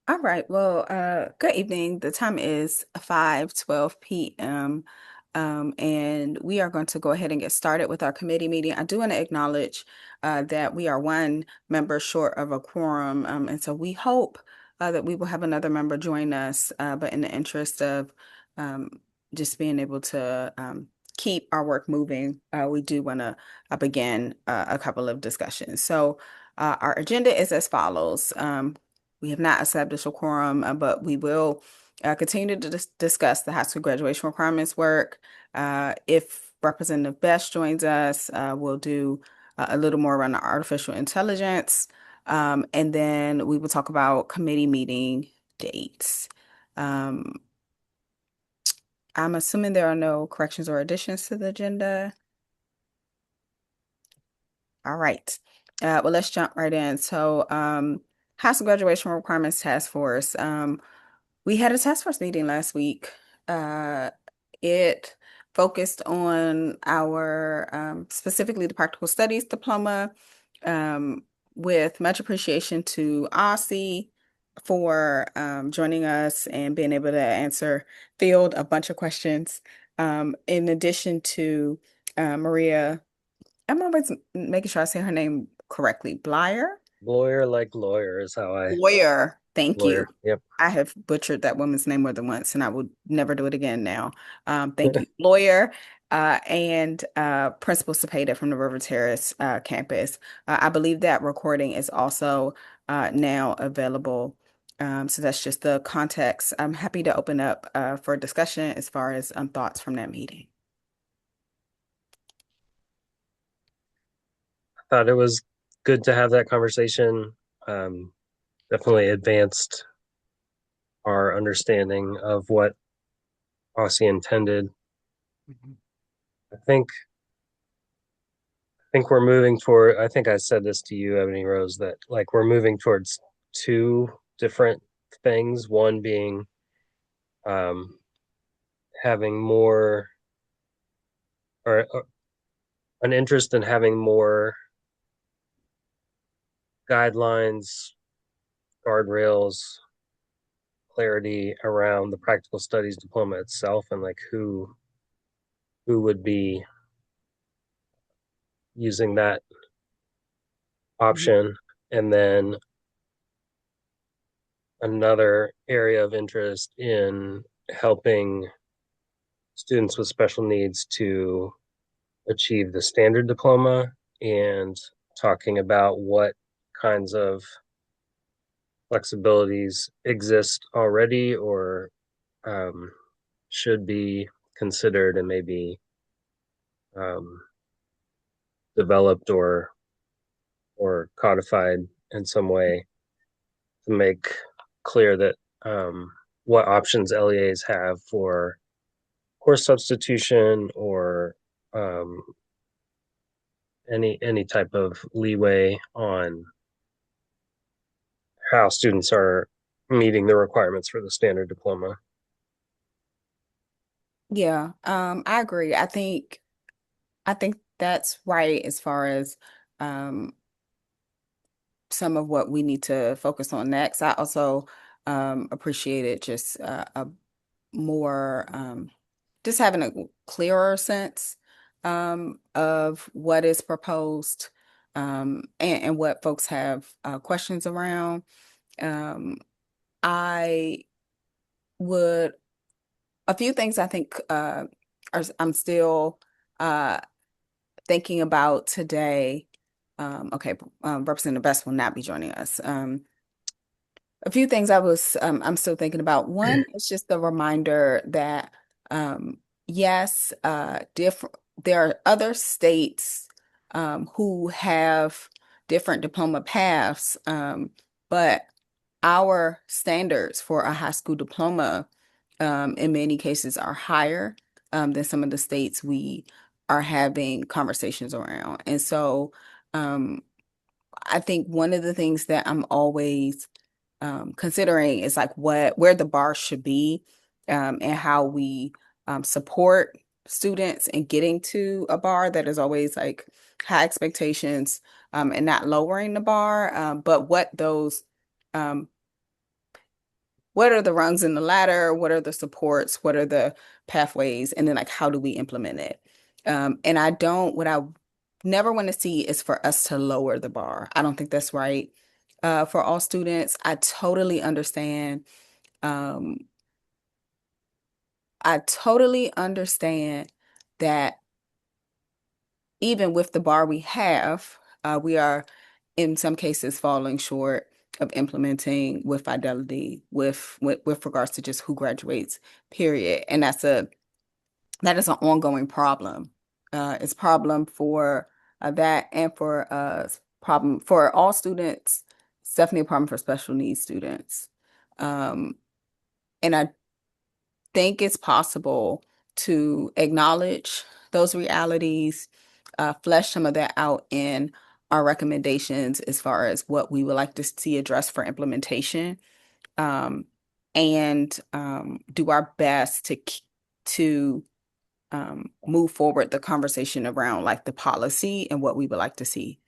All right. Well, good evening. The time is 5:12 p.m. And we are going to go ahead and get started with our committee meeting. I do want to acknowledge that we are one member short of a quorum. And so we hope that we will have another member join us. But in the interest of um, just being able to keep our work moving, we do want to begin a couple of discussions. So our agenda is as follows. We have not established a quorum, but we will continue to discuss the high school graduation requirements work. If Representative Best joins us, we'll do a little more around the artificial intelligence. And then we will talk about committee meeting dates. Um, I'm assuming there are no corrections or additions to the agenda. All right. Well, let's jump right in. So, high school graduation requirements task force. We had a task force meeting last week. Uh, it focused on our specifically the practical studies diploma, um, with much appreciation to Aussie for joining us and being able to field a bunch of questions. In addition to Maria, I'm always making sure I say her name correctly. Blyer. Lawyer like lawyer is how I Lawyer. Thank you. lawyer. Yep. I have butchered that woman's name more than once, and I will never do it again now. Thank you, lawyer, and Principal Cepeda from the River Terrace campus. I believe that recording is also now available. So that's just the context. I'm happy to open up for discussion as far as thoughts from that meeting. Thought it was good to have that conversation. Um, Definitely advanced our understanding of what Aussie intended. Mhm. I think we're moving toward. I think I said this to you, Ebony Rose, that like we're moving towards two different things. One being um, having more or an interest in having more guidelines, guardrails, clarity around the practical studies diploma itself and like who would be using that Mhm. option. And then another area of interest in helping students with special needs to achieve the standard diploma and talking about what kinds of flexibilities exist already or um, should be considered and maybe um, developed or codified in some way to make clear that what options LEAs have for course substitution or um, any type of leeway on how students are meeting the requirements for the standard diploma. Yeah, I agree. I think that's right as far as um, some of what we need to focus on next. I also appreciated just a more just having a clearer sense of what is proposed and what folks have questions around. Um, I would a few things I think I'm still uh, thinking about today. Okay, Representative Best will not be joining us. A few things I'm still thinking about. One is just the reminder that um, yes, different there are other states who have different diploma paths, but our standards for a high school diploma in many cases are higher than some of the states we are having conversations around. And so um, I think one of the things that I'm always considering is like where the bar should be and how we support students in getting to a bar that is always like high expectations and not lowering the bar, but what those um, what are the rungs in the ladder? What are the supports? What are the pathways? And then like how do we implement it? And what I never want to see is for us to lower the bar. I don't think that's right. For all students, I totally understand. Um, I totally understand that even with the bar we have, we are in some cases falling short of implementing with fidelity with regards to just who graduates, period. And that is an ongoing problem. It's a problem for that and for problem for all students. It's definitely a problem for special needs students. Um, and I think it's possible to acknowledge those realities, flesh some of that out in our recommendations as far as what we would like to see addressed for implementation, um, and do our best to move forward the conversation around like the policy and what we would like to see.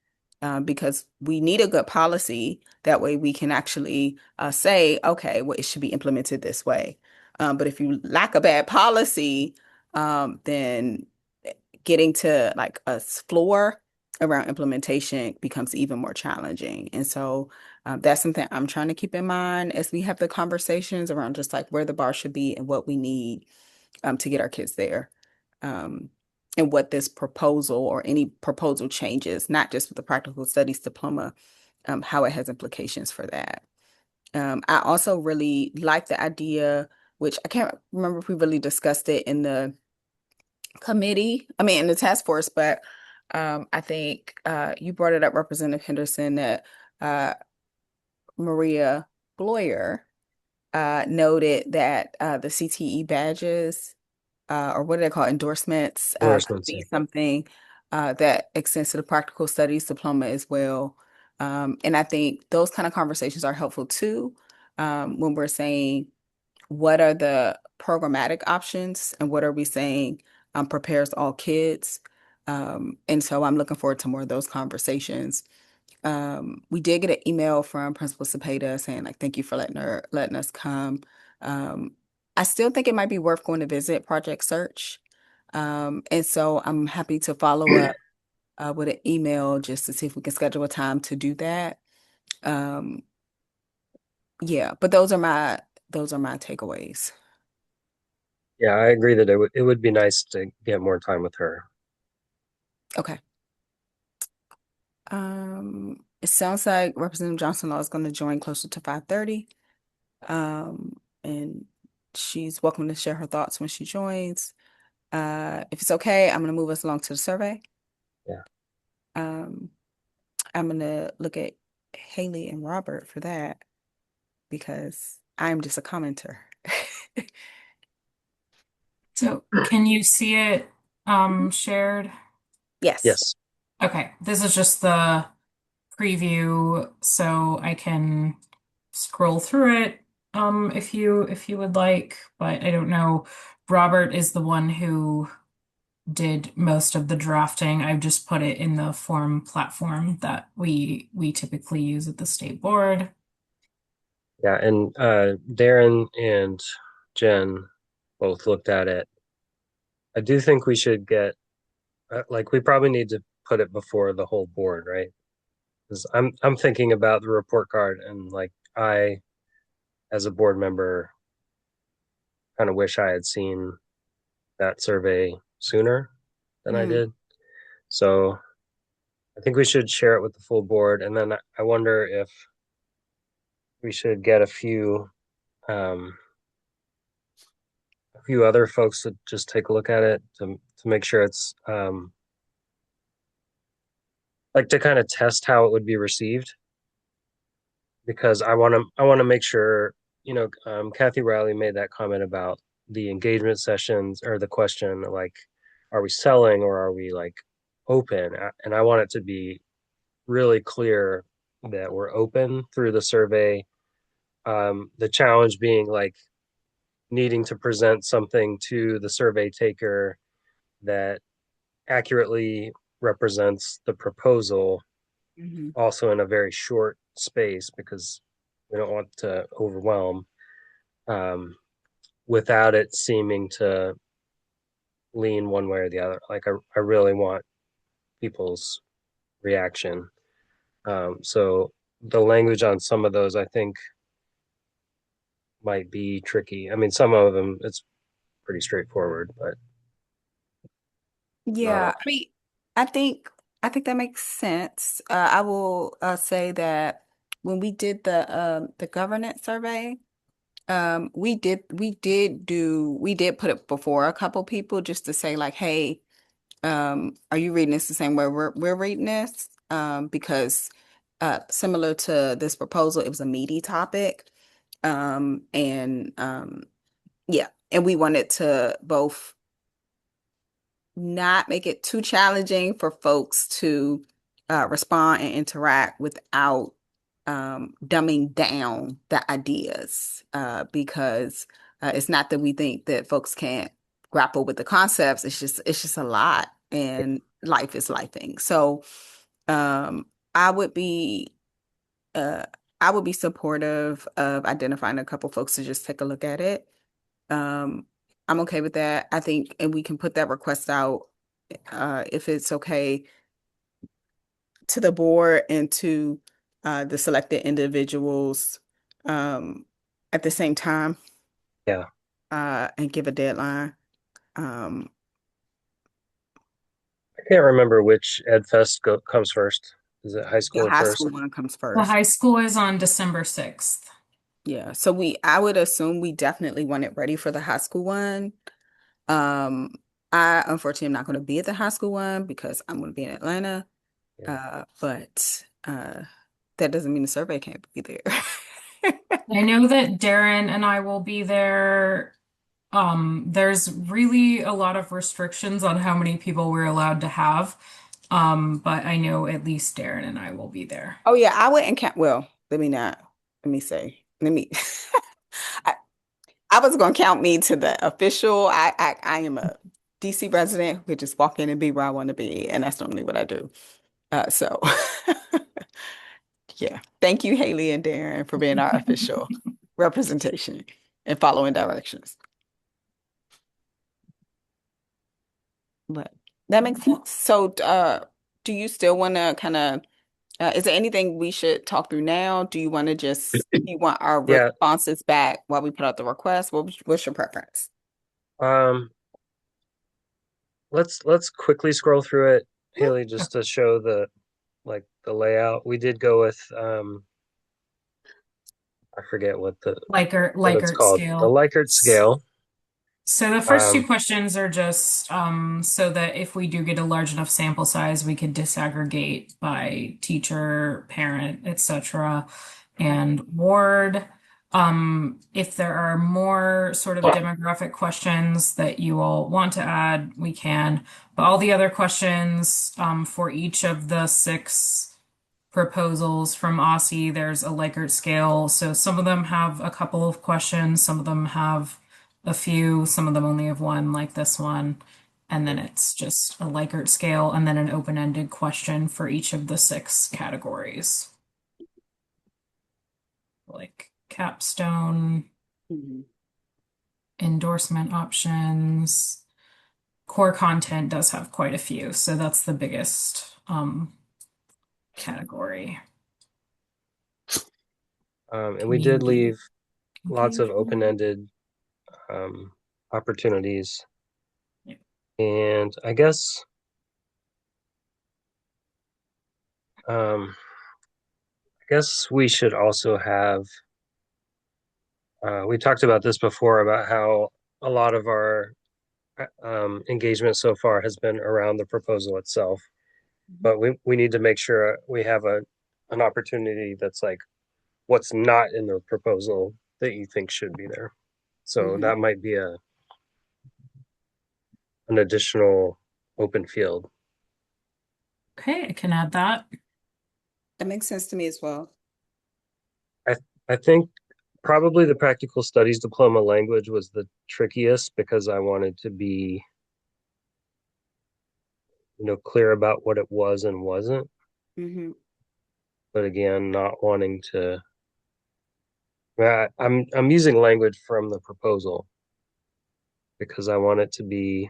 Because we need a good policy. That way we can actually say, okay, well, it should be implemented this way. But if you lack a bad policy, then getting to like a floor around implementation becomes even more challenging. And so that's something I'm trying to keep in mind as we have the conversations around just like where the bar should be and what we need to get our kids there. Um, and what this proposal or any proposal changes, not just with the practical studies diploma, how it has implications for that. I also really like the idea, which I can't remember if we really discussed it in the committee, I mean, in the task force, but I think you brought it up, Representative Henderson, that uh, Maria Bloyer noted that the CTE badges or what do they call endorsements, could Endorsements. be something that extends to the practical studies diploma as well. And I think those kind of conversations are helpful too, when we're saying what are the programmatic options and what are we saying prepares all kids. And so I'm looking forward to more of those conversations. We did get an email from Principal Cepeda saying like, thank you for letting us come. Um, I still think it might be worth going to visit Project Search. And so I'm happy to follow up with an email just to see if we can schedule a time to do that. Um, yeah, but those are my takeaways. Yeah, I agree that it would be nice to get more time with her. Okay. It sounds like Representative Johnson Law is going to join closer to 5:30. And she's welcome to share her thoughts when she joins. If it's okay, I'm going to move us along to the survey. Yeah. Um, I'm going to look at Haley and Robert for that because I'm just a commenter. So can you see it shared? Yes. Yes. Okay, this is just the preview, so I can scroll through it if you would like, but I don't know. Robert is the one who did most of the drafting. I've just put it in the form platform that we typically use at the state board. Yeah. And Darren and Jen both looked at it. I do think we should get like we probably need to put it before the whole board, right? Because I'm thinking about the report card and like I, as a board member, kind of wish I had seen that survey sooner than I Mm, did. So I think we should share it with the full board, and then I wonder if we should get um, a few other folks to just take a look at it to make sure it's like to kind of test how it would be received because I want to make sure Kathy Riley made that comment about the engagement sessions or the question like are we selling or are we like open, and I want it to be really clear that we're open through the survey. The challenge being like needing to present something to the survey taker that accurately represents the proposal, mhm. also in a very short space because we don't want to overwhelm. um, without it seeming to lean one way or the other. Like I really want people's reaction. So the language on some of those, I think, might be tricky. I mean, some of them it's pretty straightforward, but not Yeah, all. I mean, I think I think that makes sense. I will say that when we did the governance survey, we did put it before a couple people just to say like, hey, are you reading this the same way we're reading this? Because similar to this proposal, it was a meaty topic. And yeah, and we wanted to both not make it too challenging for folks to respond and interact without dumbing down the ideas because it's not that we think that folks can't grapple with the concepts. It's just a lot, and life is lifing. So um, I would be uh, I would be supportive of identifying a couple folks to just take a look at it. Um, I'm okay with that. I think, and we can put that request out if it's okay to the board and to the selected individuals um, at the same time Yeah, and give a deadline. Um, I can't remember which Ed Fest comes first. Is it high the school or high first? school one comes The first. high school is on December 6th. Yeah, so I would assume we definitely want it ready for the high school one. Um, I unfortunately am not going to be at the high school one because I'm going to be in Atlanta. Yeah, But that doesn't mean the survey can't be there. I know that Darren and I will be there. There's really a lot of restrictions on how many people we're allowed to have. But I know at least Darren and I will be there. Oh yeah, I wouldn't count. Well, let me not. Let me say. Let me. I, I was gonna count me to the official. I am a DC resident who could just walk in and be where I want to be, and that's normally what I do. So yeah, thank you, Haley and Darren, for being our official representation and following directions. But that makes sense. So, do you still want to kind of? Is there anything we should talk through now? Do you want to just, you want our yeah. responses back while we put out the request? What's your preference? Um, let's quickly scroll through it, Yeah. Haley, just to show the layout. We did go with I forget what it's Likert called, the scale. Likert scale. So the first two Um, questions are just so that if we do get a large enough sample size, we could disaggregate by teacher, parent, etc., and ward. If there are more sort of demographic questions that you all want to add, we can. But all the other questions for each of the six proposals from Aussie. There's a Likert scale. So some of them have a couple of questions, some of them have a few, some of them only have one, like this one. And then it's just a Likert scale and then an open-ended question for each of the six categories, like capstone, Mhm. endorsement options. Core content does have quite a few, so that's the biggest category. and we did Community leave lots of engagement. open-ended um, opportunities. Yeah. And I guess we should also have. We talked about this before about how a lot of our engagement so far has been around the proposal itself, but we need to make sure we have an opportunity that's like what's not in the proposal that you think should be there. So Mhm. that might be an additional open field. Okay, I can add that. That makes sense to me as well. I I think probably the practical studies diploma language was the trickiest because I wanted to be, clear about what it was and wasn't, Hmm. but again, not wanting to I'm using language from the proposal because I want it to be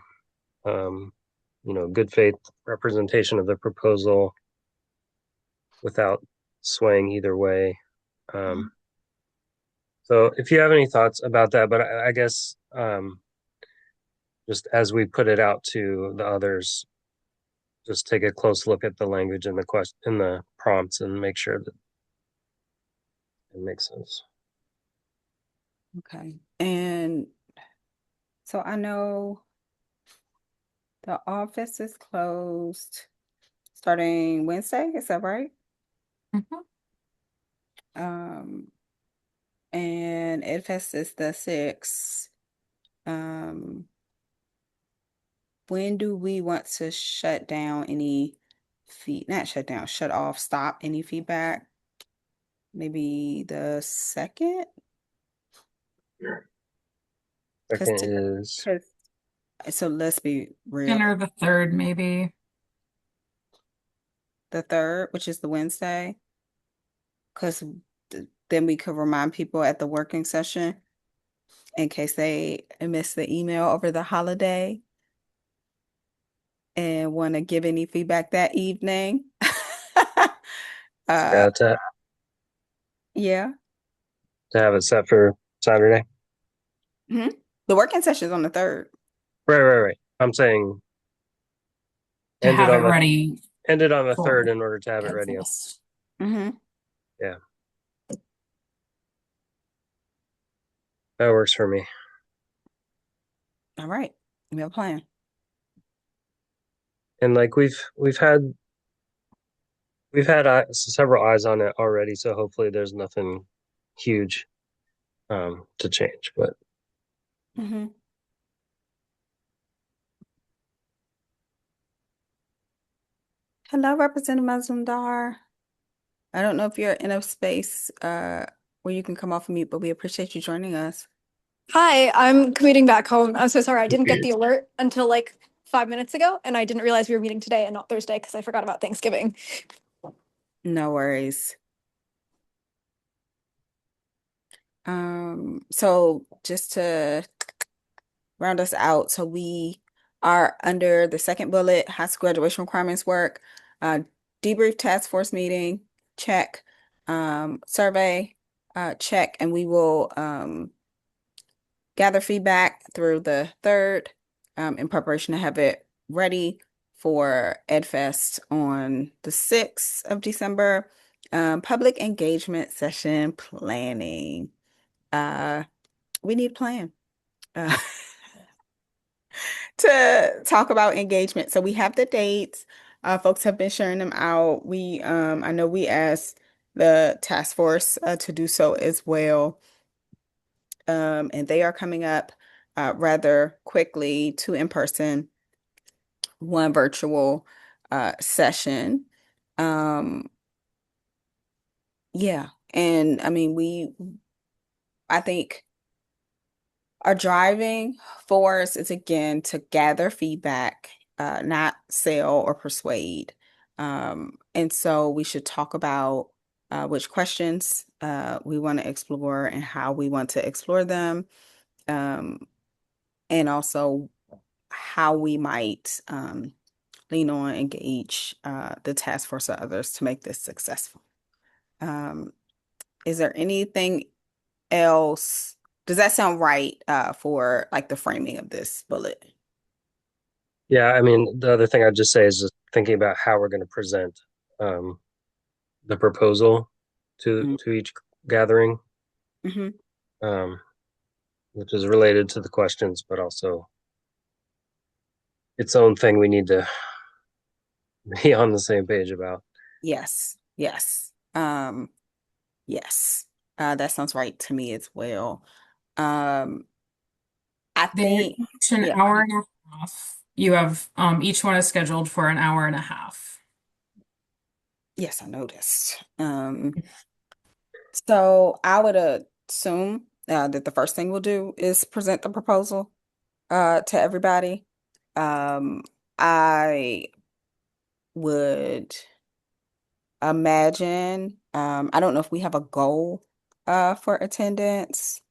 um, good faith representation of the proposal without swaying either way. Um, Mhm. so if you have any thoughts about that, but I guess just as we put it out to the others, just take a close look at the language in the question in the prompts and make sure that it makes sense. Okay. And so I know the office is closed starting Wednesday, is that right? Mhm. Um, and EdFest is the 6th. Um, when do we want to shut down any not shut down, shut off, stop any feedback? Maybe the 2nd? Because Second is because so let's be real. Dinner the third, maybe. The 3rd, which is the Wednesday, because then we could remind people at the working session in case they missed the email over the holiday and want to give any feedback that evening. Uh, yeah, yeah. to have it set for Saturday. hmm The working session is on the 3rd. Right. I'm saying To ended have it on the ready ended on the third for in order to have it ready. Edfest. hmm Yeah, that works for me. All right. We have a plan. And like we've had several eyes on it already, so hopefully there's nothing huge to change. But hmm Hello, Representative Mazumdar. I don't know if you're in a space where you can come off mute, but we appreciate you joining us. Hi, I'm commuting back home. I'm so sorry. I didn't get the alert until like 5 minutes ago, and I didn't realize we were meeting today and not Thursday because I forgot about Thanksgiving. No worries. So just to round us out, so we are under the second bullet, high school graduation requirements work, uh, debrief task force meeting, check, survey, check, and we will gather feedback through the 3rd, in preparation to have it ready for EdFest on the 6th of December. Public engagement session planning. Uh, we need a plan uh, to talk about engagement. So we have the dates. Folks have been sharing them out. I know we asked the task force to do so as well. And they are coming up rather quickly, 2 in person, 1 virtual session. Um, yeah, and I mean, I think our driving force is again to gather feedback, not sell or persuade. And so we should talk about which questions we want to explore and how we want to explore them. Um, and also how we might lean on, engage the task force or others to make this successful. Um, is there anything else? Does that sound right for like the framing of this bullet? yeah, I mean, the other thing I'd just say is just thinking about how we're going to present um, the proposal to each gathering, Mm-hmm. um, which is related to the questions, but also its own thing we need to be on the same page about. Yes, yes, yes. That sounds right to me as well. Um, I They're think, each an yeah, hour and a half. You have each one is scheduled for an hour and a half. yes, I noticed. So I would assume that the first thing we'll do is present the proposal to everybody. Um, I would imagine, I don't know if we have a goal for attendance.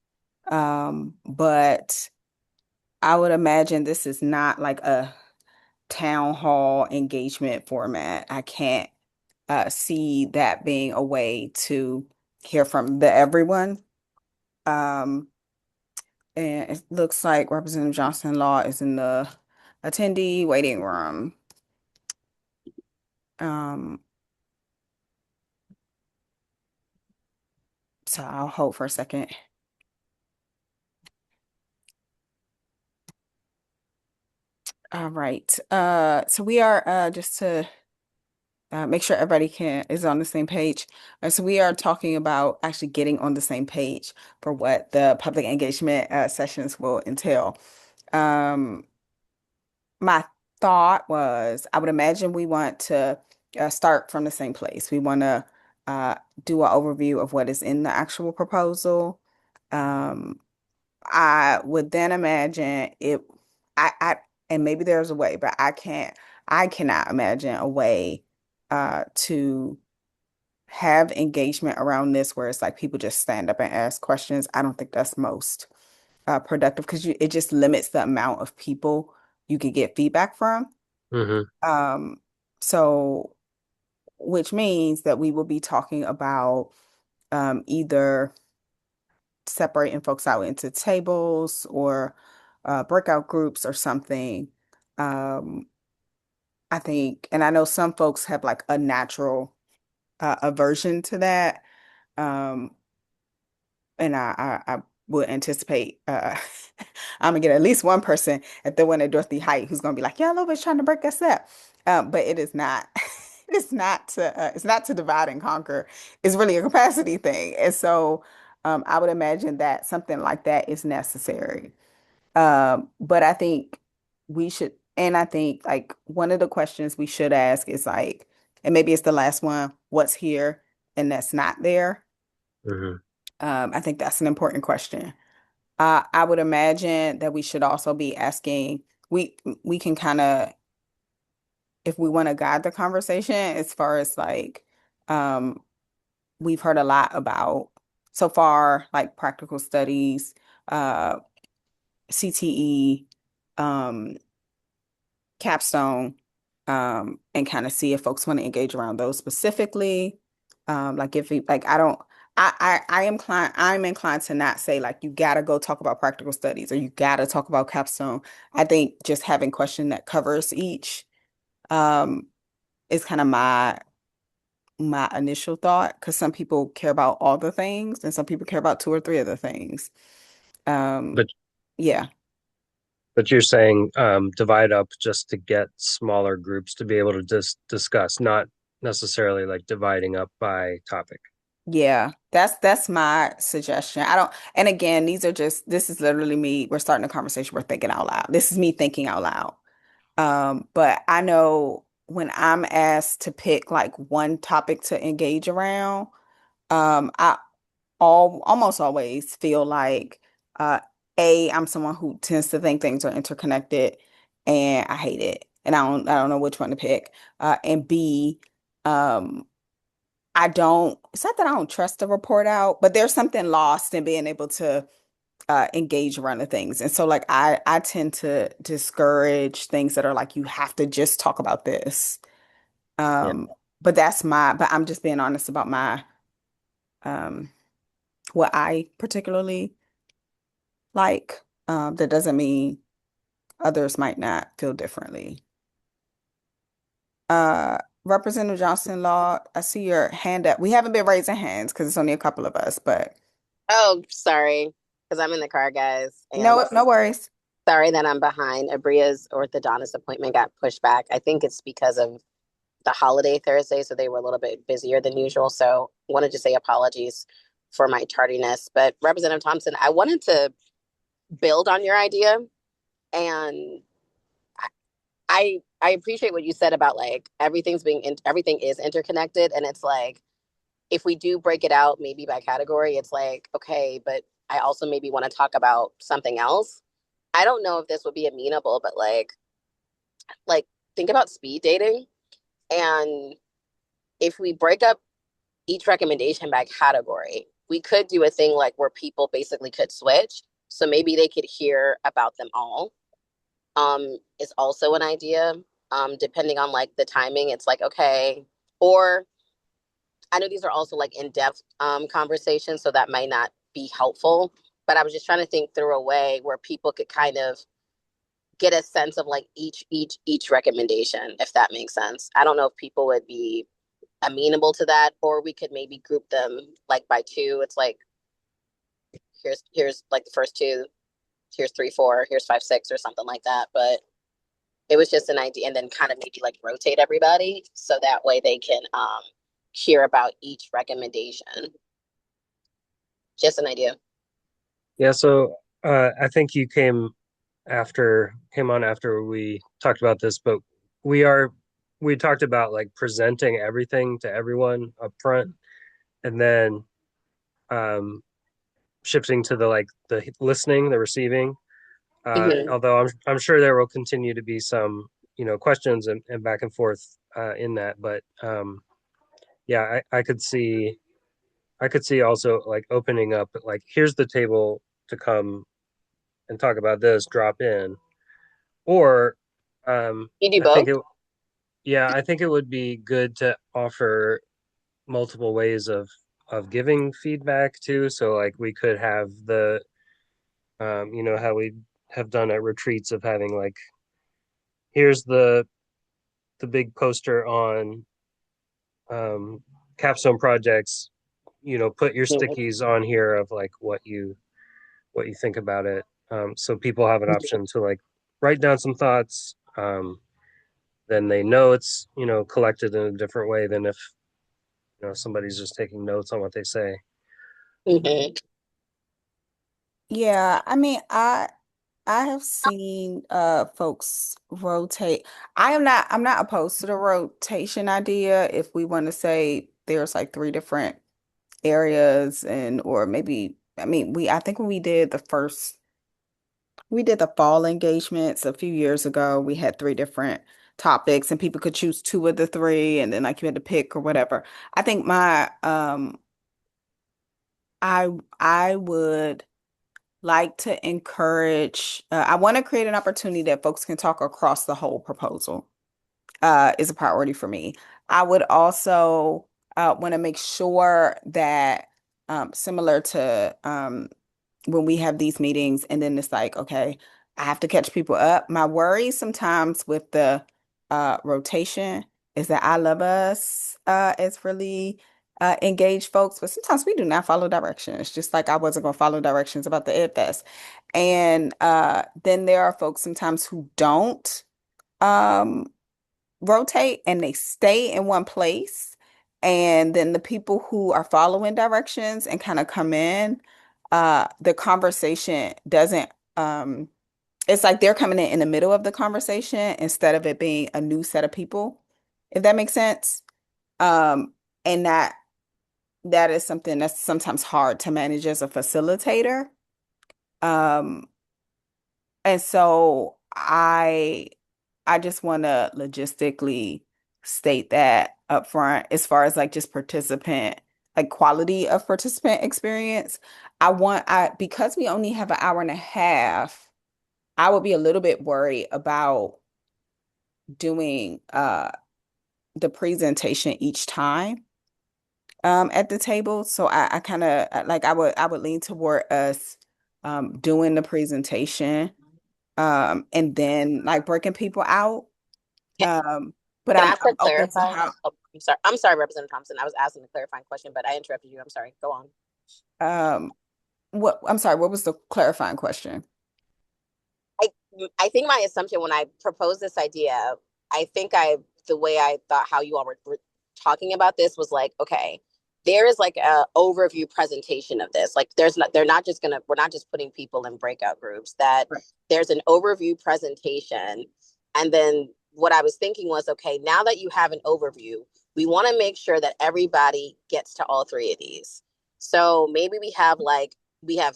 But I would imagine this is not like a town hall engagement format. I can't see that being a way to hear from the everyone. Um, and it looks like Representative Johnson Law is in the attendee waiting room. Um, so I'll hold for a second. All right. So we are just to make sure everybody is on the same page. So we are talking about actually getting on the same page for what the public engagement sessions will entail. Um, my thought was, I would imagine we want to start from the same place. We want to uh, do an overview of what is in the actual proposal. Um, I would then imagine it, and maybe there's a way, but I cannot imagine a way to have engagement around this where it's like people just stand up and ask questions. I don't think that's most productive because it just limits the amount of people you can get feedback from. Hmm. Um, so, which means that we will be talking about either separating folks out into tables or breakout groups or something. Um, I think, and I know some folks have like a natural aversion to that. Um, and I would anticipate I'm gonna get at least one person at the one at Dorothy Height who's gonna be like, yeah, Lova's trying to break us up. But it is not it's not to divide and conquer. It's really a capacity thing. And so I would imagine that something like that is necessary. But I think we should, and I think like one of the questions we should ask is like, and maybe it's the last one, what's here and that's not there? Hmm. I think that's an important question. I would imagine that we should also be asking, we can kind of, if we want to guide the conversation as far as like, um, we've heard a lot about so far, like practical studies, uh, CTE, um, capstone, and kind of see if folks want to engage around those specifically. Like if we, like I don't I'm inclined to not say like you gotta go talk about practical studies or you gotta talk about capstone. I think just having question that covers each um is kind of my initial thought because some people care about all the things and some people care about two or three of the things. Um But yeah. but you're saying divide up just to get smaller groups to be able to discuss, not necessarily like dividing up by topic. Yeah, that's my suggestion. I don't, and again, this is literally me. We're starting a conversation. We're thinking out loud. This is me thinking out loud. But I know when I'm asked to pick like one topic to engage around, I almost always feel like uh I'm someone who tends to think things are interconnected and I hate it. And I don't know which one to pick. And B, um it's not that I don't trust the report out, but there's something lost in being able to engage around the things. And so like I tend to discourage things that are like you have to just talk about this. Yeah. Um, but I'm just being honest about my um what I particularly like. That doesn't mean others might not feel differently. Representative Johnson Law, I see your hand up. We haven't been raising hands because it's only a couple of us, but Oh, sorry, because I'm in the car, guys, and no worries. sorry that I'm behind. Abria's orthodontist appointment got pushed back. I think it's because of the holiday Thursday, so they were a little bit busier than usual. So wanted to say apologies for my tardiness. But Representative Thompson, I wanted to build on your idea, and I appreciate what you said about like everything is interconnected, and it's like if we do break it out maybe by category, it's like okay, but I also maybe want to talk about something else. I don't know if this would be amenable, but like think about speed dating, and if we break up each recommendation by category, we could do a thing like where people basically could switch. So maybe they could hear about them all. Is also an idea. Depending on like the timing, it's like, okay, or I know these are also like in-depth conversations, so that might not be helpful. But I was just trying to think through a way where people could kind of get a sense of like each recommendation, if that makes sense. I don't know if people would be amenable to that, or we could maybe group them like by two. It's like here's like the first two, here's 3, 4, here's 5, 6, or something like that. But it was just an idea, and then kind of maybe like rotate everybody so that way they can hear about each recommendation. Just an idea. Yeah, so I think you came on after we talked about this, but we are we talked about like presenting everything to everyone up front and then um shifting to the like the listening, the receiving. Mm-hmm. Although I'm sure there will continue to be some, questions and back and forth in that, but yeah, I could see also like opening up like here's the table to come and talk about this, drop in. Or You do I think both? it yeah, I think it would be good to offer multiple ways of giving feedback too. So like we could have the how we have done at retreats of having like here's the big poster on um capstone projects, put your stickies on here of like what you think about it. So people have an option to like write down some thoughts. Then they know it's collected in a different way than if somebody's just taking notes on what they say. Mm-hmm. Yeah, I mean, I have seen folks rotate. I'm not opposed to the rotation idea if we want to say there's like three different areas and or maybe I mean I think when we did the fall engagements a few years ago, we had three different topics and people could choose two of the three and then like you had to pick or whatever. I think my I would like to encourage, I want to create an opportunity that folks can talk across the whole proposal, is a priority for me. I would also want to make sure that, similar to when we have these meetings, and then it's like, okay, I have to catch people up. My worry sometimes with the rotation is that I love us as really engaged folks, but sometimes we do not follow directions, just like I wasn't going to follow directions about the Ed Fest. And then there are folks sometimes who don't um, rotate and they stay in one place. And then the people who are following directions and kind of come in, the conversation doesn't, it's like they're coming in the middle of the conversation instead of it being a new set of people, if that makes sense. Um, and that is something that's sometimes hard to manage as a facilitator. Um, and so I just want to logistically state that up front as far as like just participant, like quality of participant experience. I because we only have an hour and a half, I would be a little bit worried about doing the presentation each time at the table. So I kind of like I would lean toward us doing the presentation and then like breaking people out. Can, But can I ask I'm a open to clarifying? how Oh, I'm sorry. I'm sorry, Representative Thompson. I was asking a clarifying question, but I interrupted you. I'm sorry. Go on. um what I'm sorry, what was the clarifying question? I I think my assumption when I proposed this idea, I think I the way I thought how you all were talking about this was like, okay, there is like a overview presentation of this. Like there's not they're not just gonna we're not just putting people in breakout groups, that Right. there's an overview presentation. And then what I was thinking was, okay, now that you have an overview, we want to make sure that everybody gets to all three of these. So maybe we have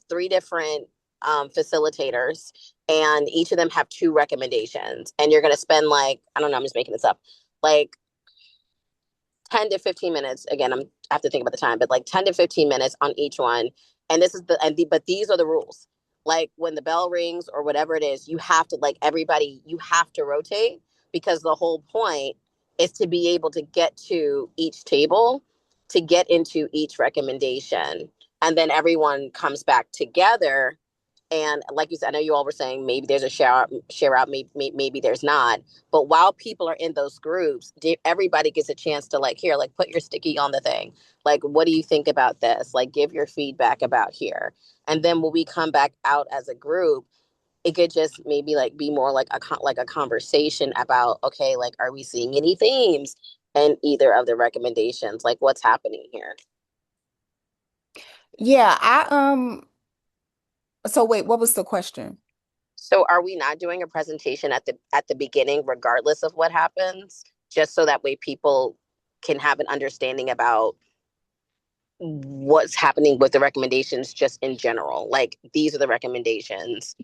three different facilitators, and each of them have two recommendations, and you're going to spend like, I don't know, I'm just making this up, like 10 to 15 minutes. Again, I'm have to think about the time, but like 10 to 15 minutes on each one. And this is but these are the rules. Like when the bell rings or whatever it is, you have to, like, everybody, you have to rotate, because the whole point is to be able to get to each table, to get into each recommendation. And then everyone comes back together. And like you said, I know you all were saying maybe there's a share out, maybe there's not. But while people are in those groups, everybody gets a chance to, like, here, like, put your sticky on the thing. Like, what do you think about this? Like, give your feedback about here. And then when we come back out as a group, it could just maybe like be more like a conversation about, okay, like, are we seeing any themes in either of the recommendations? Like, what's happening here? Yeah, so wait, what was the question? So are we not doing a presentation at the beginning, regardless of what happens, just so that way people can have an understanding about what's happening with the recommendations just in general? Like, these are the recommendations,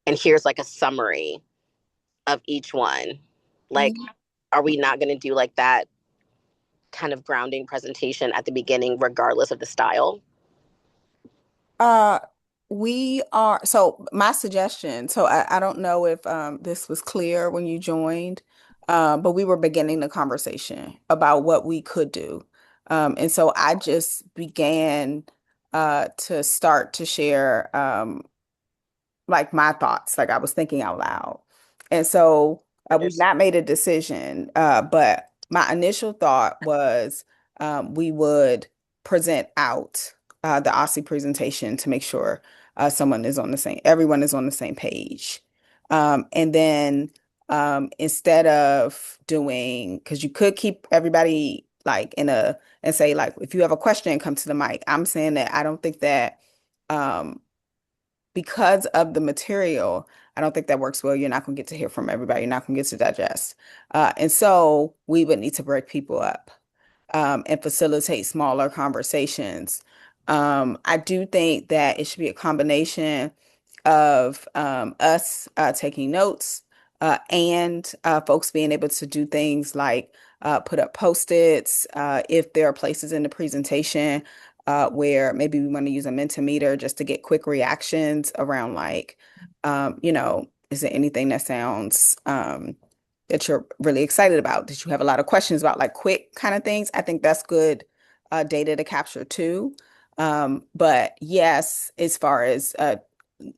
and here's like a summary of each one. Like, are we not going to do like that kind of grounding presentation at the beginning, regardless of the style? Uh, we are, so my suggestion, so I don't know if this was clear when you joined, but we were beginning the conversation about what we could do. And so I just began to start to share like my thoughts, like I was thinking out loud. And so we've not made a decision, but my initial thought was we would present out the OSCE presentation to make sure everyone is on the same page. And then instead of doing, because you could keep everybody like and say like, if you have a question, come to the mic. I'm saying that I don't think that um, because of the material, I don't think that works well. You're not going to get to hear from everybody. You're not going to get to digest. And so we would need to break people up and facilitate smaller conversations. I do think that it should be a combination of us taking notes and folks being able to do things like put up post-its if there are places in the presentation where maybe we want to use a Mentimeter just to get quick reactions around like, is there anything that sounds that you're really excited about, that you have a lot of questions about, like quick kind of things. I think that's good data to capture too. But yes, as far as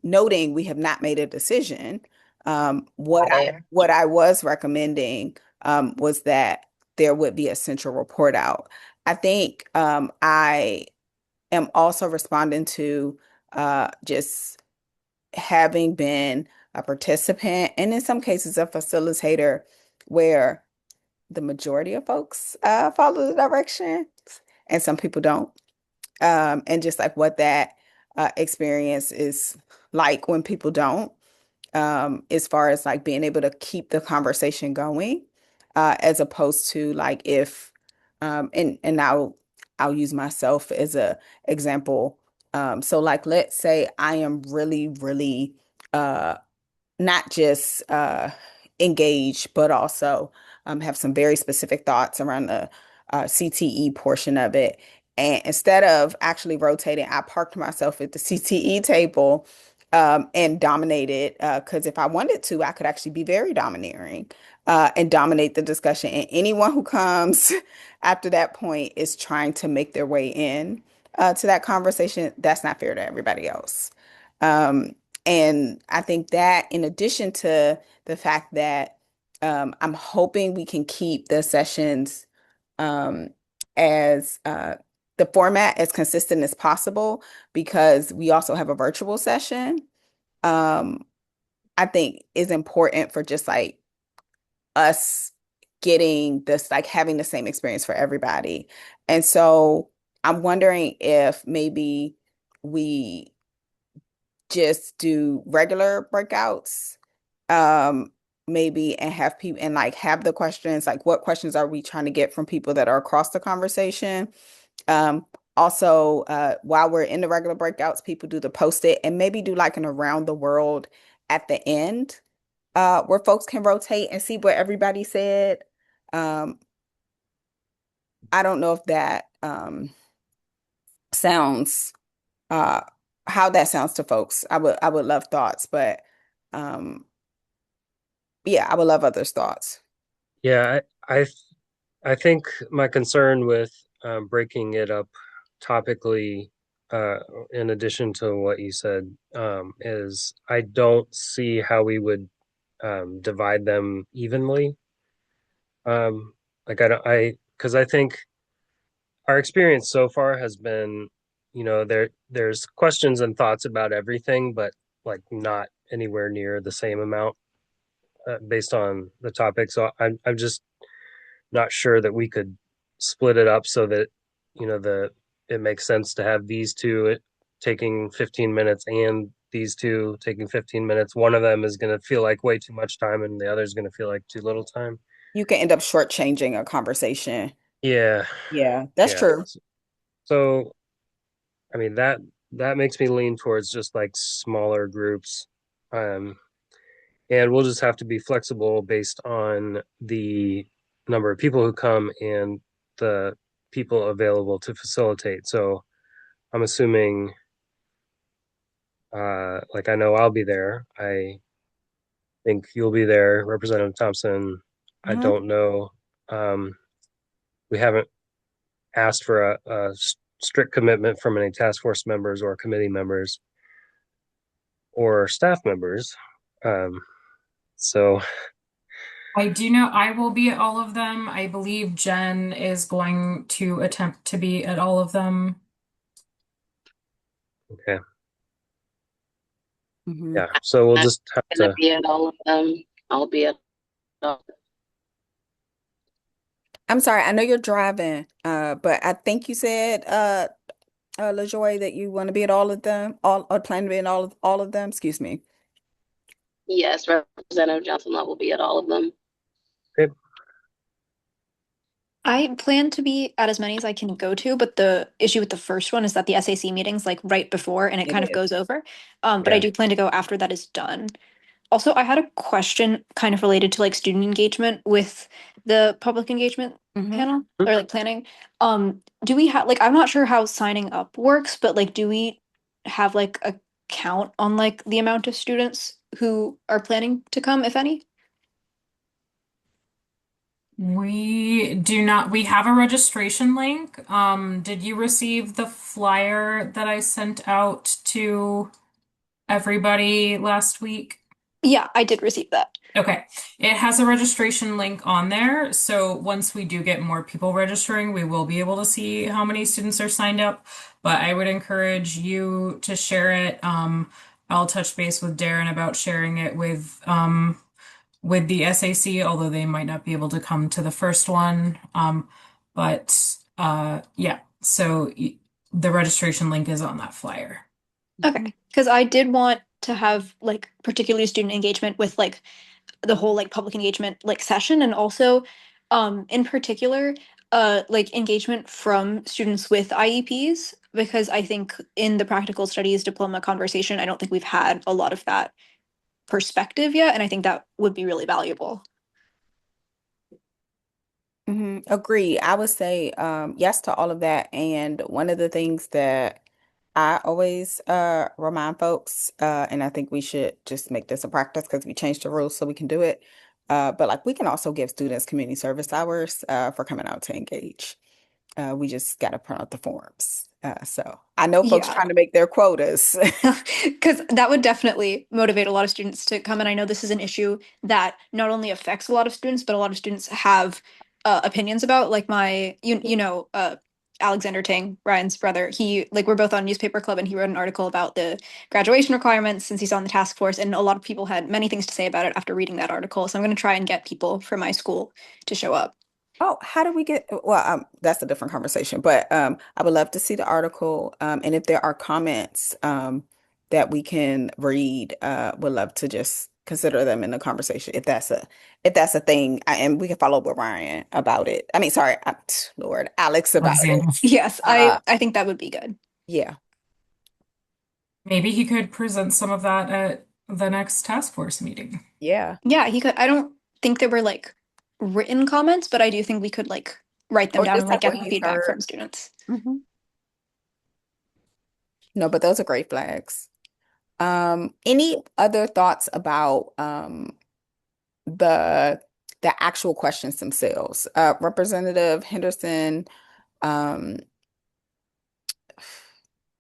noting, we have not made a decision. What I was recommending was that there would be a central report out. I think I am also responding to just having been a participant and in some cases a facilitator where the majority of folks follow the directions and some people don't. And just like what that experience is like when people don't, as far as like being able to keep the conversation going, as opposed to like if, and I'll use myself as a example. So like let's say I am really, really uh not just engage, but also have some very specific thoughts around the CTE portion of it. And instead of actually rotating, I parked myself at the CTE table and dominated because if I wanted to, I could actually be very domineering and dominate the discussion. And anyone who comes after that point is trying to make their way in to that conversation. That's not fair to everybody else. Um, and I think that in addition to the fact that I'm hoping we can keep the sessions um, as the format as consistent as possible because we also have a virtual session. Um, I think is important for just like us getting this, like having the same experience for everybody. And so I'm wondering if maybe we just do regular breakouts, um, maybe and have people and like have the questions, like what questions are we trying to get from people that are across the conversation? Um, Also, while we're in the regular breakouts, people do the post-it and maybe do like an around the world at the end, where folks can rotate and see what everybody said. Um, I don't know if that sounds uh how that sounds to folks. I would love thoughts, but um yeah, I would love others' thoughts. Yeah, I think my concern with breaking it up topically, uh, in addition to what you said, is I don't see how we would divide them evenly. Like I don't, because I think our experience so far has been, there's questions and thoughts about everything, but like not anywhere near the same amount based on the topic. So I'm just not sure that we could split it up so that the it makes sense to have these two taking 15 minutes and these two taking 15 minutes. One of them is going to feel like way too much time and the other is going to feel like too little time. You can end up shortchanging a conversation. Yeah, Yeah, that's yeah. true. So I mean that makes me lean towards just like smaller groups. Um, and we'll just have to be flexible based on the number of people who come and the people available to facilitate. So I'm assuming, like I know I'll be there. I think you'll be there, Representative Thompson. I Mhm. don't know. Um, we haven't asked for a strict commitment from any task force members or committee members or staff members. Um, so I do know I will be at all of them. I believe Jen is going to attempt to be at all of them. okay, Mhm. yeah. So we'll I'm just have gonna to. be at all of them. I'll be at all. I'm sorry, I know you're driving, but I think you said LaJoy, that you want to be at all of them, all or plan to be in all of them. Excuse me. Yes, Representative Johnson will be at all of them. Okay. I plan to be at as many as I can go to, but the issue with the first one is that the SAC meeting's like right before and it It kind of is. goes over. But I Yeah. do plan to go after that is done. Also, I had a question kind of related to like student engagement with the public engagement Hmm. panel or like planning. Do we have like I'm not sure how signing up works, but like do we have like a count on like the amount of students who are planning to come, if any? We do not, we have a registration link. Did you receive the flyer that I sent out to everybody last week? Yeah, I did receive that. Okay. It has a registration link on there. So once we do get more people registering, we will be able to see how many students are signed up. But I would encourage you to share it. I'll touch base with Darren about sharing it with the SAC, although they might not be able to come to the first one. Yeah, so the registration link is on that flyer. Okay, because I did want to have like particularly student engagement with like the whole like public engagement like session and also in particular like engagement from students with IEPs because I think in the practical studies diploma conversation I don't think we've had a lot of that perspective yet and I think that would be really valuable. Agree. I would say yes to all of that. And one of the things that I always remind folks, and I think we should just make this a practice because we changed the rules so we can do it. But like we can also give students community service hours for coming out to engage. We just got to print out the forms. So I know folks Yeah. trying to make their quotas. Because that would definitely motivate a lot of students to come. And I know this is an issue that not only affects a lot of students, but a lot of students have opinions about. Like Alexander Ting, Ryan's brother, he like we're both on newspaper club and he wrote an article about the graduation requirements since he's on the task force. And a lot of people had many things to say about it after reading that article. So I'm going to try and get people from my school to show up. Oh, how do we get, well, that's a different conversation, but I would love to see the article. And if there are comments that we can read, would love to just consider them in the conversation if that's a thing. And we can follow up with Ryan about it. I mean, sorry, Lord, Alex about it. Alexander. Yes, Uh, I think that would be good. yeah. Maybe he could present some of that at the next task force meeting. Yeah. Yeah, he could. I don't think there were like written comments, but I do think we could like write them Or down just and like like what get he's feedback heard. from students. Hmm. No, but those are great flags. Any other thoughts about the the actual questions themselves? Representative Henderson um,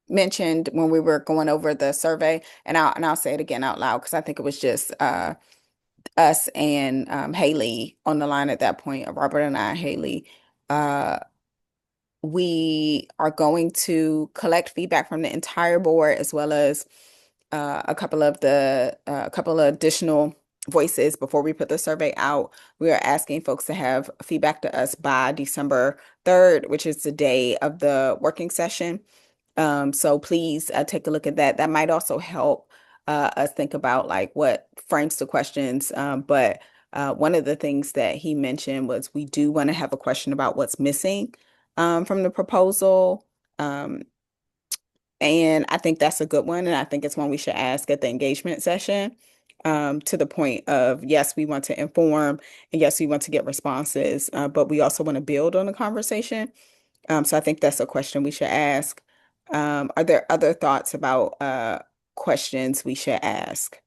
mentioned when we were going over the survey, and I'll say it again out loud because I think it was just us and Haley on the line at that point, Robert and I, Haley. Uh, we are going to collect feedback from the entire board as well as a couple of additional voices before we put the survey out. We are asking folks to have feedback to us by December 3rd, which is the day of the working session. So please take a look at that. That might also help us think about like what frames the questions. But one of the things that he mentioned was we do want to have a question about what's missing from the proposal. Um, and I think that's a good one. And I think it's one we should ask at the engagement session. To the point of, yes, we want to inform and yes, we want to get responses, but we also want to build on the conversation. So I think that's a question we should ask. Are there other thoughts about questions we should ask?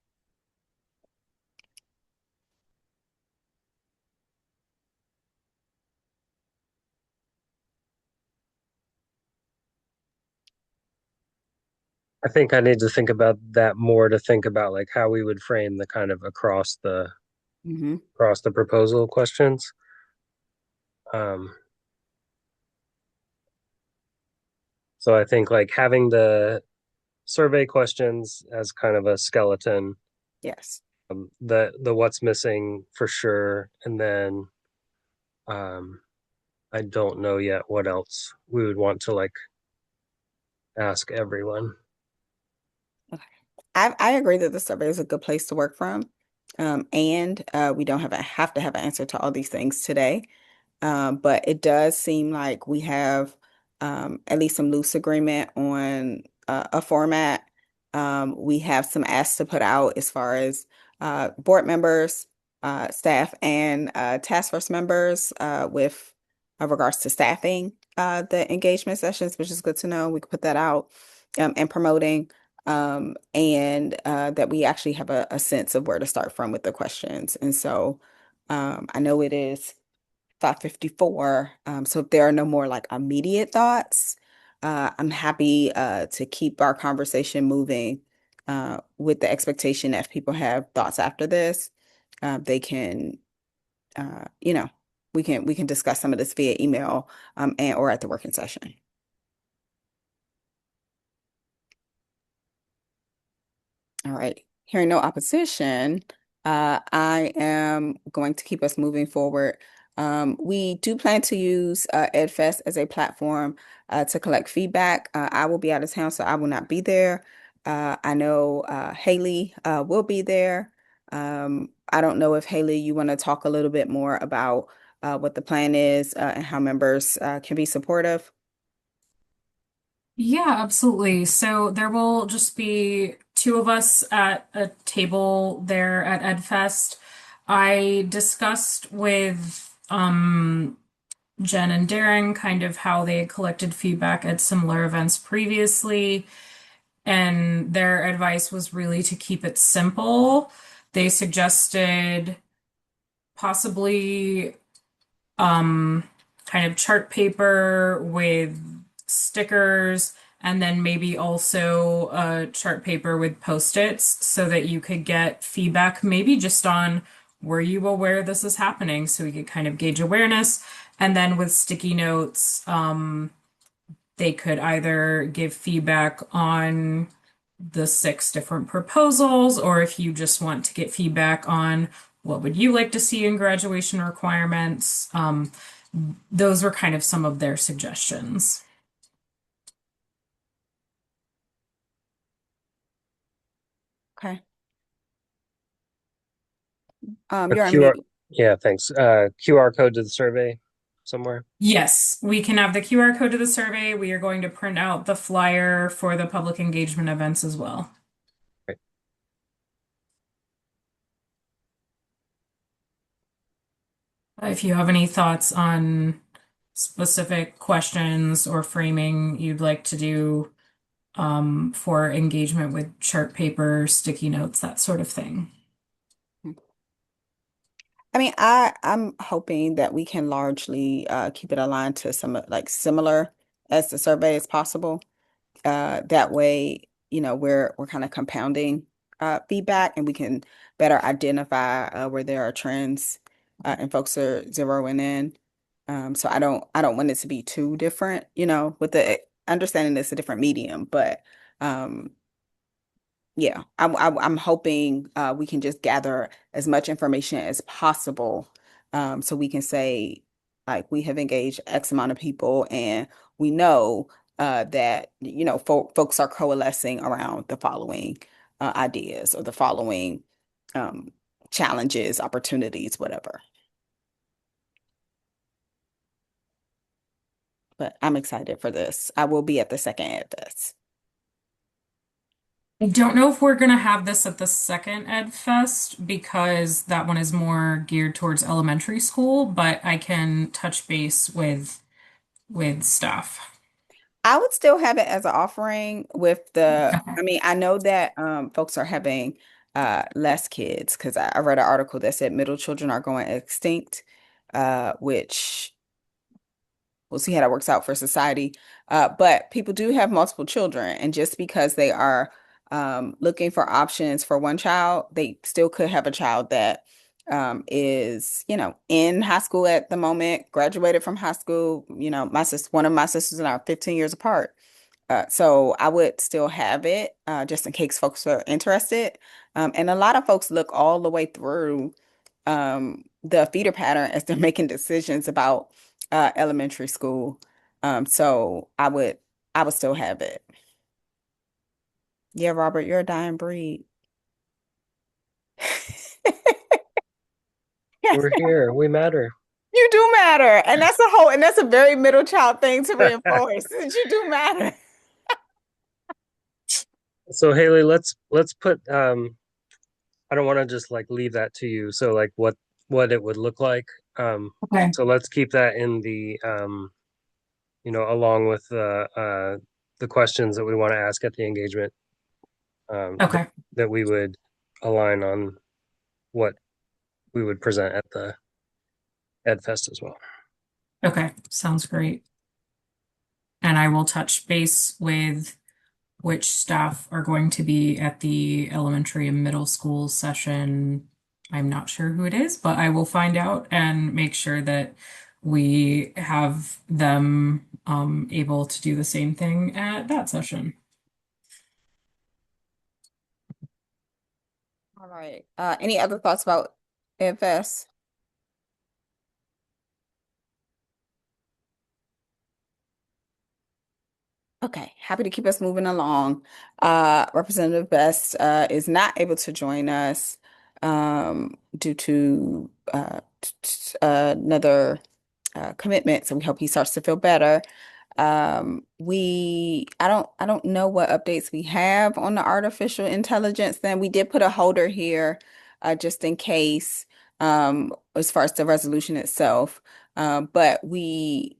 I think I need to think about that more to think about like how we would frame the kind of Hmm. across the proposal questions. Um, so I think like having the survey questions as kind of a skeleton, Yes. the what's missing for sure, and then um, I don't know yet what else we would want to like ask everyone. Okay. I agree that the survey is a good place to work from. And we don't have to have an answer to all these things today. But it does seem like we have at least some loose agreement on a format. We have some asks to put out as far as board members, staff, and task force members with regards to staffing the engagement sessions, which is good to know. We could put that out and promoting. And that we actually have a sense of where to start from with the questions. And so I know it is 5:54. So if there are no more like immediate thoughts, I'm happy to keep our conversation moving with the expectation that if people have thoughts after this, they can, you know, we can discuss some of this via email and or at the working session. All right. Hearing no opposition, I am going to keep us moving forward. We do plan to use EdFest as a platform to collect feedback. I will be out of town, so I will not be there. I know Haley will be there. I don't know if Haley, you want to talk a little bit more about what the plan is and how members can be supportive. Yeah, absolutely. So there will just be two of us at a table there at EdFest. I discussed with Jen and Darren kind of how they had collected feedback at similar events previously, and their advice was really to keep it simple. They suggested possibly um, kind of chart paper with stickers, and then maybe also a chart paper with post-its so that you could get feedback, maybe just on were you aware this is happening, so we could kind of gauge awareness. And then with sticky notes, they could either give feedback on the six different proposals, or if you just want to get feedback on what would you like to see in graduation requirements. Those were kind of some of their suggestions. Okay. A You're on QR, mute. yeah, thanks. QR code to the survey somewhere. Yes, we can have the QR code to the survey. We are going to print out the flyer for the public engagement events as well. Right. If you have any thoughts on specific questions or framing you'd like to do, for engagement with chart paper, sticky notes, that sort of thing. I mean, I'm hoping that we can largely keep it aligned to some like similar as the survey as possible. That way, we're kind of compounding feedback, and we can better identify where there are trends, and folks are zeroing in. So I don't want it to be too different, with the understanding it's a different medium, but um, yeah, I'm hoping we can just gather as much information as possible, so we can say, like, we have engaged X amount of people, and we know that folks are coalescing around the following ideas, or the following um, challenges, opportunities, whatever. But I'm excited for this. I will be at the second Ed Fest. I don't know if we're gonna have this at the second Ed Fest because that one is more geared towards elementary school, but I can touch base with staff. I would still have it as an offering with the, Okay. I mean, I know that folks are having less kids, because I read an article that said middle children are going extinct, which we'll see how that works out for society. But people do have multiple children, and just because they are looking for options for one child, they still could have a child that is, in high school at the moment, graduated from high school. One of my sisters and I are 15 years apart. So I would still have it, just in case folks are interested. And a lot of folks look all the way through the feeder pattern as they're making decisions about elementary school. So I would still have it. Yeah, Robert, you're a dying breed. Yes, We're here. We matter. you do matter. And that's a very middle child thing to reinforce. That you do matter. So Haley, let's put I don't want to just like leave that to you. So like what it would look like. Okay. So let's keep that in the along with the questions that we want to ask at the engagement, Okay. that we would align on what we would present at the Ed Fest as well. Okay. Sounds great. And I will touch base with which staff are going to be at the elementary and middle school session. I'm not sure who it is, but I will find out and make sure that we have them able to do the same thing at that session. All right. Any other thoughts about FS? Okay, happy to keep us moving along. Representative Best is not able to join us due to another commitment, so we hope he starts to feel better. I don't know what updates we have on the artificial intelligence. Then we did put a holder here, just in case, as far as the resolution itself. But we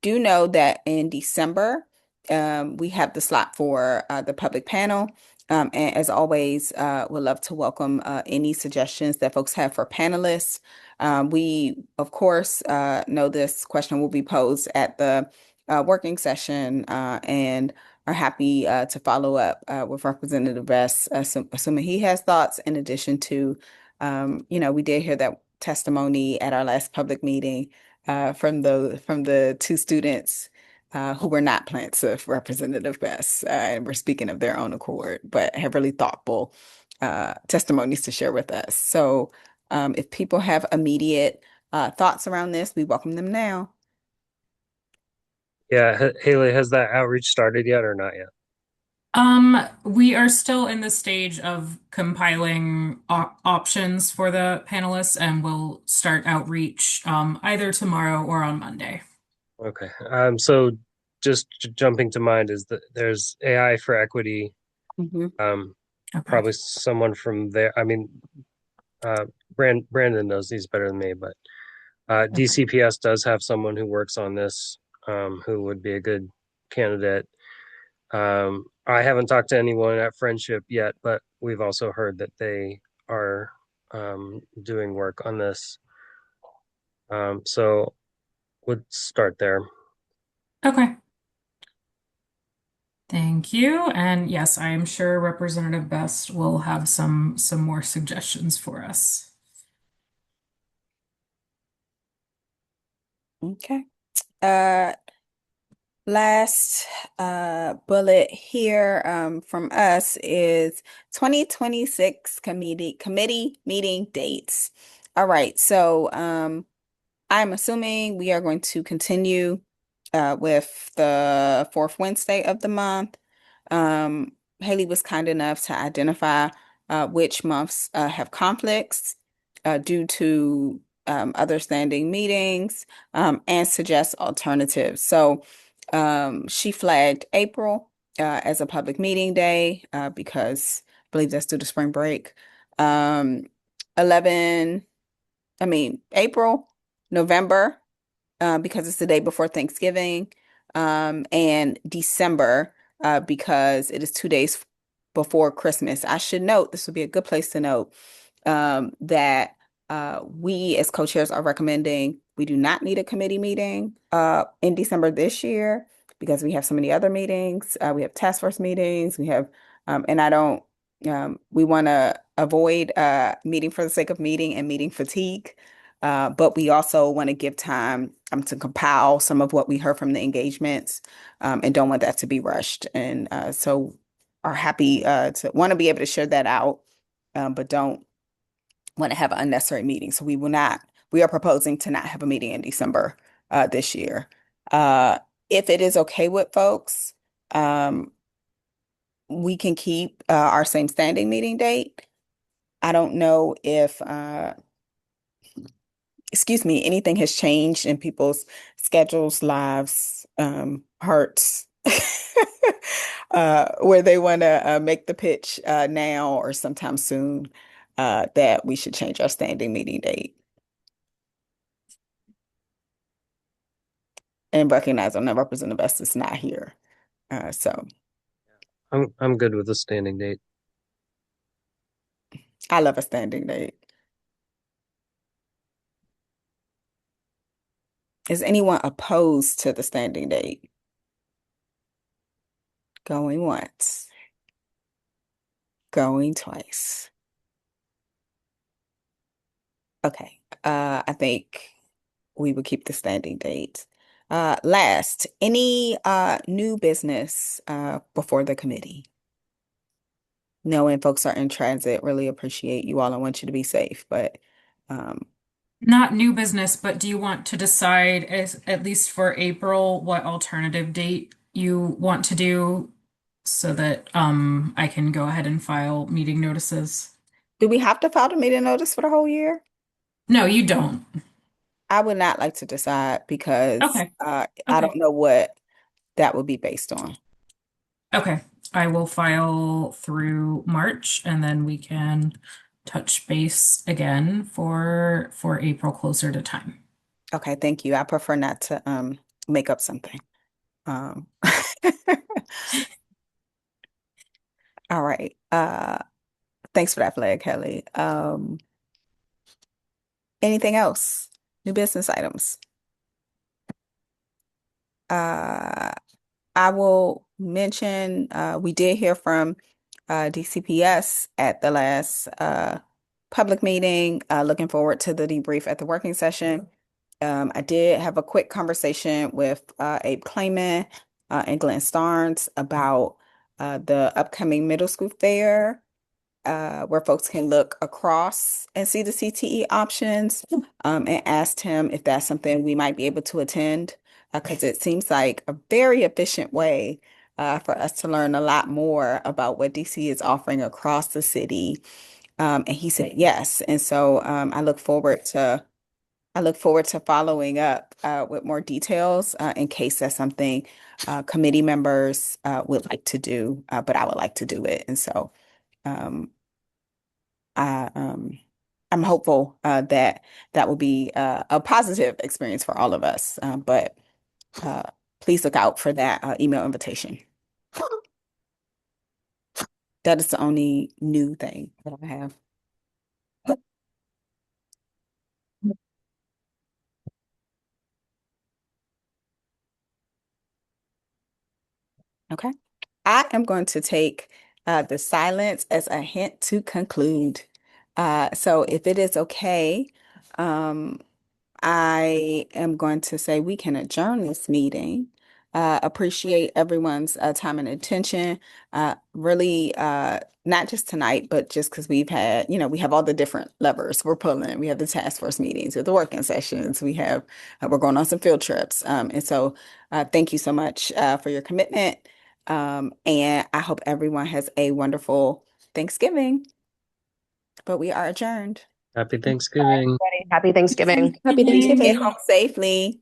do know that in December, we have the slot for the public panel. And as always, would love to welcome any suggestions that folks have for panelists. We, of course, know this question will be posed at the working session, and are happy to follow up with Representative Best, assuming he has thoughts, in addition to, we did hear that testimony at our last public meeting from the two students who were not plants of Representative Best, and were speaking of their own accord, but have really thoughtful testimonies to share with us. So if people have immediate thoughts around this, we welcome them now. Yeah, Haley, has that outreach started yet or not yet? We are still in the stage of compiling options for the panelists, and we'll start outreach either tomorrow or on Monday. Okay. So just jumping to mind is that there's AI for equity. Mhm. Um, Okay. Probably someone from there. I mean, uh, Brandon knows these better than me, but Okay. DCPS does have someone who works on this, who would be a good candidate. I haven't talked to anyone at Friendship yet, but we've also heard that they are doing work on this. So would start there. Okay. Thank you. And yes, I am sure Representative Best will have some more suggestions for us. Okay. Uh, Last bullet here from us is 2026 committee meeting dates. All right, so I'm assuming we are going to continue with the fourth Wednesday of the month. Haley was kind enough to identify which months have conflicts due to other standing meetings and suggest alternatives. So she flagged April as a public meeting day because I believe that's due to spring break. 11, April, November, because it's the day before Thanksgiving, and December, because it is 2 days before Christmas. I should note, this would be a good place to note, that we as co-chairs are recommending we do not need a committee meeting in December this year because we have so many other meetings. We have task force meetings. And I don't, we want to avoid meeting for the sake of meeting and meeting fatigue. But we also want to give time to compile some of what we heard from the engagements and don't want that to be rushed. And so are happy to want to be able to share that out, but don't want to have an unnecessary meeting. So we are proposing to not have a meeting in December this year. If it is okay with folks, um, we can keep our same standing meeting date. I don't know if excuse me, anything has changed in people's schedules, lives, hearts, where they want to make the pitch now or sometime soon that we should change our standing meeting date. And recognize I'm not representing the best is not here. So I'm good with the standing date. I love a standing date. Is anyone opposed to the standing date? Going once, going twice. Okay. I think we would keep the standing date. Last, any new business before the committee? Knowing folks are in transit, really appreciate you all. I want you to be safe, but um, Not new business, but do you want to decide as at least for April what alternative date you want to do so that I can go ahead and file meeting notices? do we have to file the meeting notice for the whole year? No, you don't. I would not like to decide because Okay. I Okay. don't know what that would be based on. Okay. I will file through March and then we can touch base again for April closer to time. Okay, thank you. I prefer not to make up something. Um, all right. Thanks for that flag, Kelly. Anything else? New business items. Uh, I will mention we did hear from DCPS at the last public meeting. Looking forward to the debrief at the working session. I did have a quick conversation with Abe Clayman and Glenn Starnes about the upcoming middle school fair where folks can look across and see the CTE options, and asked him if that's something we might be able to attend, because it seems like a very efficient way for us to learn a lot more about what DC is offering across the city. And he said yes. And so I look forward to following up with more details in case that's something committee members would like to do, but I would like to do it. And so um, I I'm hopeful that that will be a positive experience for all of us. But uh, please look out for that email invitation. That is the only new thing that I have. Okay. I am going to take the silence as a hint to conclude. So if it is okay, um, I am going to say we can adjourn this meeting. Appreciate everyone's time and attention. Really, not just tonight, but just because we've had, we have all the different levers we're pulling. We have the task force meetings, with the working sessions. We're going on some field trips. And so thank you so much for your commitment. And I hope everyone has a wonderful Thanksgiving, but we are adjourned. Happy Bye, Thanksgiving. everybody. Happy Thanksgiving. Happy Get Thanksgiving. home safely.